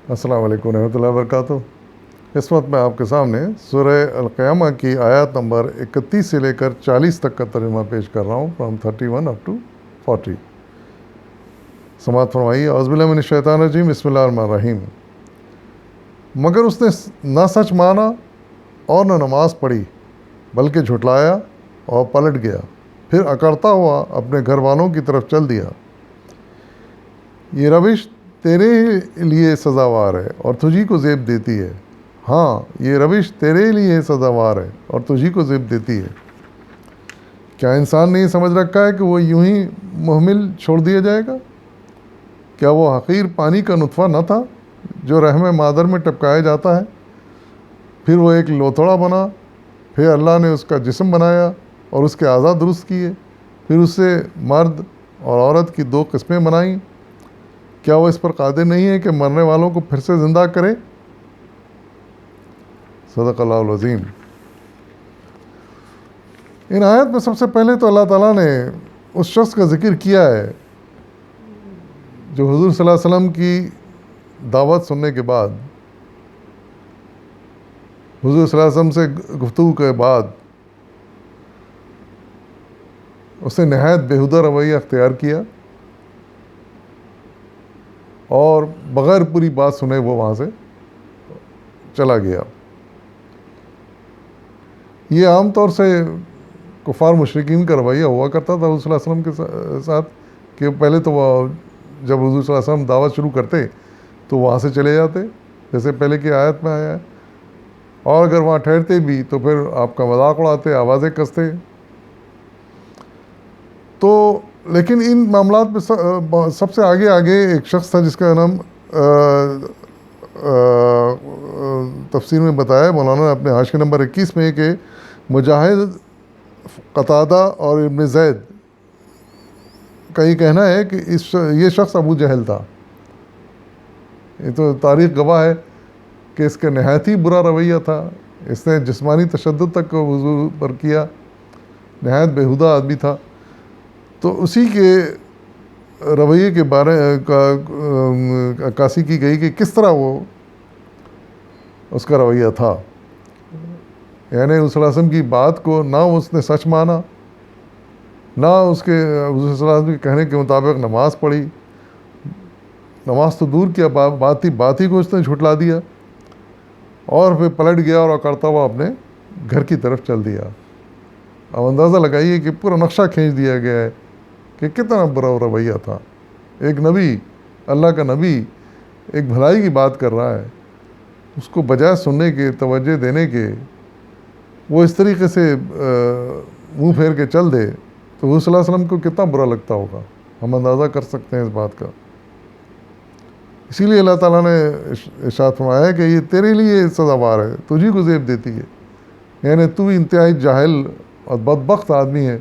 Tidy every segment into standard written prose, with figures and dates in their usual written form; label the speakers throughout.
Speaker 1: السلام علیکم ورحمۃ اللہ وبرکاتہ۔ اس وقت میں آپ کے سامنے سورہ القیامہ کی آیات نمبر 31 سے لے کر 40 تک کا ترجمہ پیش کر رہا ہوں، فرام 31 اپ ٹو 40۔ سماعت فرمائیے۔ اعوذ باللہ من الشیطان الرجیم، بسم اللہ الرحمن الرحیم۔ مگر اس نے نہ سچ مانا اور نہ نماز پڑھی، بلکہ جھٹلایا اور پلٹ گیا، پھر اکڑتا ہوا اپنے گھر والوں کی طرف چل دیا۔ یہ روش تیرے لیے سزاوار ہے اور تجھی کو زیب دیتی ہے۔ ہاں، یہ روش تیرے لیے سزاوار ہے اور تجھی کو زیب دیتی ہے۔ کیا انسان نے یہ سمجھ رکھا ہے کہ وہ یوں ہی مہمل چھوڑ دیا جائے گا؟ کیا وہ حقیر پانی کا نطفہ نہ تھا جو رحم مادر میں ٹپکایا جاتا ہے؟ پھر وہ ایک لوتھڑا بنا، پھر اللہ نے اس کا جسم بنایا اور اس کے اعضاء درست کیے، پھر اس سے مرد اور عورت کی 2 قسمیں بنائیں۔ کیا وہ اس پر قادر نہیں ہے کہ مرنے والوں کو پھر سے زندہ کرے؟ صدق اللہ العظیم۔ ان آیت میں سب سے پہلے تو اللہ تعالیٰ نے اس شخص کا ذکر کیا ہے جو حضور صلی اللہ علیہ وسلم کی دعوت سننے کے بعد، حضور صلی اللہ علیہ وسلم سے گفتگو کے بعد اس نے نہایت بیہودہ رویہ اختیار کیا اور بغیر پوری بات سنے وہ وہاں سے چلا گیا۔ یہ عام طور سے کفار مشرکین کا رویہ ہوا کرتا تھا حضور صلی اللہ علیہ وسلم کے ساتھ، کہ پہلے تو وہ جب حضور صلی اللہ علیہ وسلم دعوت شروع کرتے تو وہاں سے چلے جاتے، جیسے پہلے کی آیت میں آیا ہے، اور اگر وہاں ٹھہرتے بھی تو پھر آپ کا مذاق اڑاتے، آوازیں کستے۔ تو لیکن ان معاملات میں سب سے آگے ایک شخص تھا جس کا نام تفسیر میں بتایا مولانا نے اپنے حاشیہ نمبر 21 میں، کہ مجاہد، قتادہ اور ابن زید کا یہ کہنا ہے کہ یہ شخص ابو جہل تھا۔ یہ تو تاریخ گواہ ہے کہ اس کا نہایت ہی برا رویہ تھا، اس نے جسمانی تشدد تک حضور پر کیا، نہایت بیہودہ آدمی تھا۔ تو اسی کے رویے کے بارے کا عکاسی کی گئی کہ کس طرح وہ اس کا رویہ تھا، یعنی حضور صلی اللہ علیہ وسلم کی بات کو نہ اس نے سچ مانا، نہ اس کے حضور صلی اللہ علیہ وسلم کے کہنے کے مطابق نماز پڑھی، نماز تو دور کیا، بات ہی کو اس نے جھٹلا دیا، اور پھر پلٹ گیا اور اکڑتا ہوا اپنے گھر کی طرف چل دیا۔ اب اندازہ لگائیے کہ پورا نقشہ کھینچ دیا گیا ہے کہ کتنا برا رویہ تھا۔ ایک نبی، اللہ کا نبی، ایک بھلائی کی بات کر رہا ہے، اس کو بجائے سننے کے، توجہ دینے کے، وہ اس طریقے سے منہ پھیر کے چل دے تو حضور صلی اللہ علیہ وسلم کو کتنا برا لگتا ہوگا، ہم اندازہ کر سکتے ہیں اس بات کا۔ اسی لیے اللہ تعالیٰ نے ارشاد فرمایا کہ یہ تیرے لیے سزاوار ہے، تجھی کو زیب دیتی ہے، یعنی تو انتہائی جاہل اور بدبخت آدمی ہے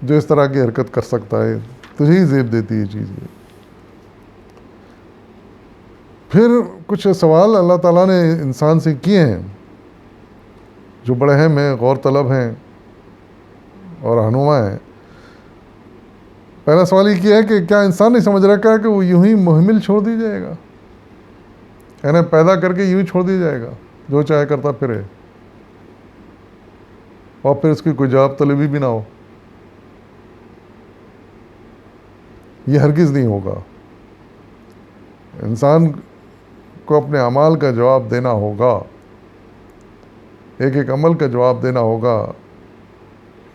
Speaker 1: جو اس طرح کی حرکت کر سکتا ہے، تجھے ہی زیب دیتی ہے چیز۔ پھر کچھ سوال اللہ تعالیٰ نے انسان سے کیے ہیں جو بڑے اہم ہیں، غور طلب ہیں اور رہنما ہیں۔ پہلا سوال یہ کیا ہے کہ کیا انسان نہیں سمجھ رکھا ہے کہ وہ یوں ہی مہمل چھوڑ دی جائے گا، یعنی پیدا کر کے یوں ہی چھوڑ دیا جائے گا، جو چاہے کرتا پھرے، اور پھر اس کی کوئی جواب طلبی بھی نہ ہو؟ یہ ہرگز نہیں ہوگا۔ انسان کو اپنے اعمال کا جواب دینا ہوگا، ایک ایک عمل کا جواب دینا ہوگا،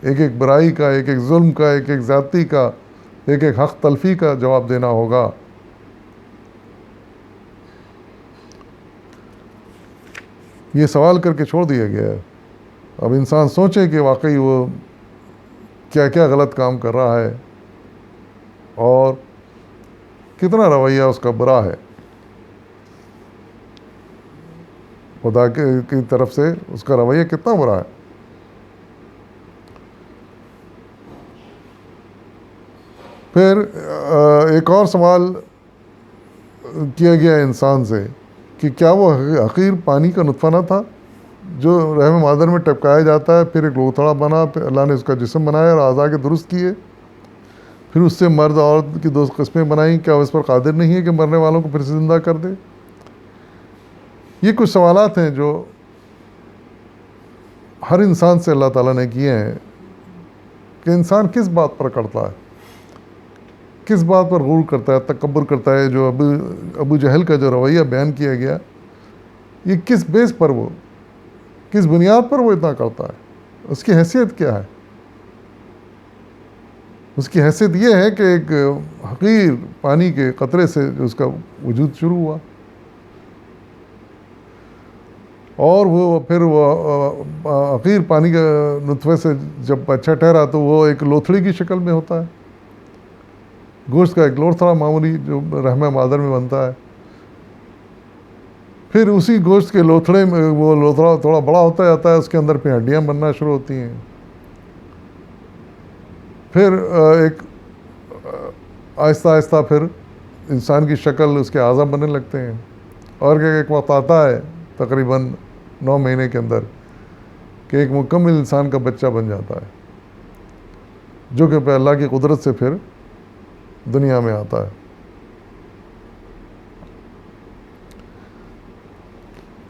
Speaker 1: ایک ایک برائی کا، ایک ایک ظلم کا، ایک ایک زیادتی کا، ایک ایک حق تلفی کا جواب دینا ہوگا۔ یہ سوال کر کے چھوڑ دیا گیا ہے۔ اب انسان سوچے کہ واقعی وہ کیا کیا غلط کام کر رہا ہے اور کتنا رویہ اس کا برا ہے، خدا کی طرف سے اس کا رویہ کتنا برا ہے۔ پھر ایک اور سوال کیا گیا انسان سے کہ کیا وہ حقیر پانی کا نطفہ نہ تھا جو رحم مادر میں ٹپکایا جاتا ہے، پھر ایک لوتھڑا بنا، پھر اللہ نے اس کا جسم بنایا اور اعضاء کے درست کیے، پھر اس سے مرد اور عورت کی 2 قسمیں بنائیں، کیا وہ اس پر قادر نہیں ہے کہ مرنے والوں کو پھر سے زندہ کر دے؟ یہ کچھ سوالات ہیں جو ہر انسان سے اللہ تعالیٰ نے کیے ہیں کہ انسان کس بات پر کرتا ہے، کس بات پر غرور کرتا ہے، تکبر کرتا ہے. جو ابو جہل کا جو رویہ بیان کیا گیا، یہ کس بیس پر، وہ کس بنیاد پر وہ اتنا کرتا ہے، اس کی حیثیت کیا ہے؟ اس کی حیثیت یہ ہے کہ ایک حقیر پانی کے قطرے سے اس کا وجود شروع ہوا، اور وہ پھر وہ حقیر پانی کے نطفے سے جب بچہ ٹھہرا تو وہ ایک لوتھڑی کی شکل میں ہوتا ہے، گوشت کا ایک لوتھڑا معمولی جو رحم مادر میں بنتا ہے. پھر اسی گوشت کے لوتھڑے میں وہ لوتھڑا تھوڑا بڑا ہوتا جاتا ہے، اس کے اندر پھر ہڈیاں بننا شروع ہوتی ہیں. پھر ایک آہستہ آہستہ پھر انسان کی شکل، اس کے اعضاء بننے لگتے ہیں، اور کہ ایک وقت آتا ہے تقریباً 9 مہینے کے اندر کہ ایک مکمل انسان کا بچہ بن جاتا ہے، جو کہ پھر اللہ کی قدرت سے پھر دنیا میں آتا ہے.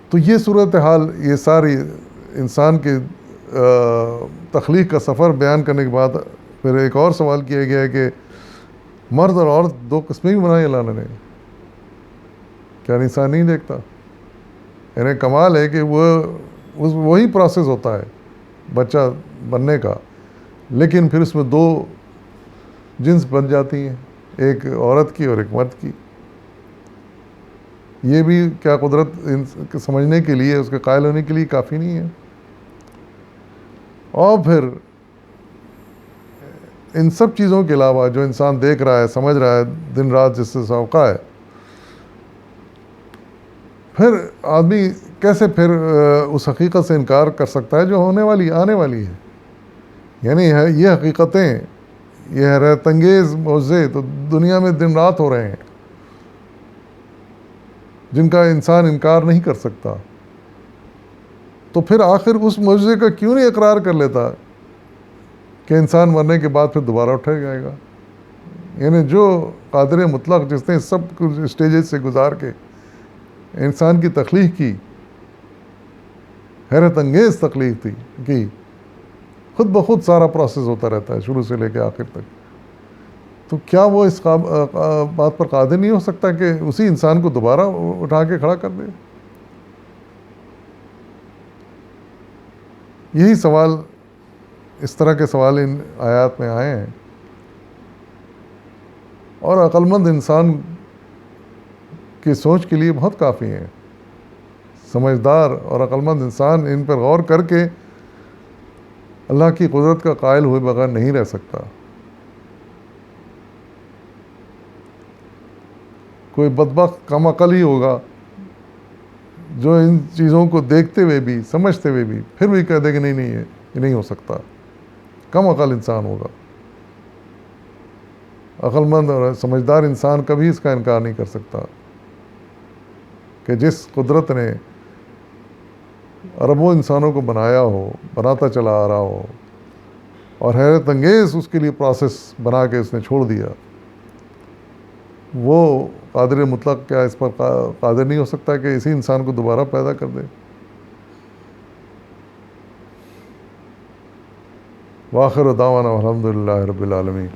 Speaker 1: تو یہ صورتحال، یہ ساری انسان کے تخلیق کا سفر بیان کرنے کے بعد پھر ایک اور سوال کیا گیا ہے کہ مرد اور عورت 2 قسمیں بھی بنائی اللہ نے، کیا انسان نہیں دیکھتا؟ یعنی کمال ہے کہ وہی پروسیس ہوتا ہے بچہ بننے کا، لیکن پھر اس میں 2 جنس بن جاتی ہیں، ایک عورت کی اور ایک مرد کی. یہ بھی کیا قدرت سمجھنے کے لیے، اس کے قائل ہونے کے لیے کافی نہیں ہے. اور پھر ان سب چیزوں کے علاوہ جو انسان دیکھ رہا ہے، سمجھ رہا ہے دن رات جس سے سوقا ہے، پھر آدمی کیسے پھر اس حقیقت سے انکار کر سکتا ہے جو ہونے والی، آنے والی ہے؟ یعنی یہ حقیقتیں، یہ حیرت انگیز معجزے تو دنیا میں دن رات ہو رہے ہیں، جن کا انسان انکار نہیں کر سکتا. تو پھر آخر اس معجزے کا کیوں نہیں اقرار کر لیتا کہ انسان مرنے کے بعد پھر دوبارہ اٹھا جائے گا؟ یعنی جو قادر مطلق، جس نے سب کچھ اسٹیجز سے گزار کے انسان کی تخلیق کی، حیرت انگیز تخلیق کی، خود بخود سارا پروسیس ہوتا رہتا ہے شروع سے لے کے آخر تک. تو کیا وہ اس بات پر قادر نہیں ہو سکتا کہ اسی انسان کو دوبارہ اٹھا کے کھڑا کر دے؟ یہی سوال، اس طرح کے سوال ان آیات میں آئے ہیں، اور عقل مند انسان کی سوچ کے لیے بہت کافی ہیں. سمجھدار اور عقل مند انسان ان پر غور کر کے اللہ کی قدرت کا قائل ہوئے بغیر نہیں رہ سکتا. کوئی بدبخت کم عقل ہی ہوگا جو ان چیزوں کو دیکھتے ہوئے بھی، سمجھتے ہوئے بھی پھر بھی کہہ دے کہ نہیں یہ نہیں ہو سکتا. کم عقل انسان ہوگا. عقل مند اور سمجھدار انسان کبھی اس کا انکار نہیں کر سکتا کہ جس قدرت نے اربوں انسانوں کو بنایا ہو، بناتا چلا آ رہا ہو، اور حیرت انگیز اس کے لیے پروسیس بنا کے اس نے چھوڑ دیا، وہ قادر مطلق کیا اس پر قادر نہیں ہو سکتا کہ اسی انسان کو دوبارہ پیدا کر دے؟ وآخر دعوانا الحمدللہ رب العالمین.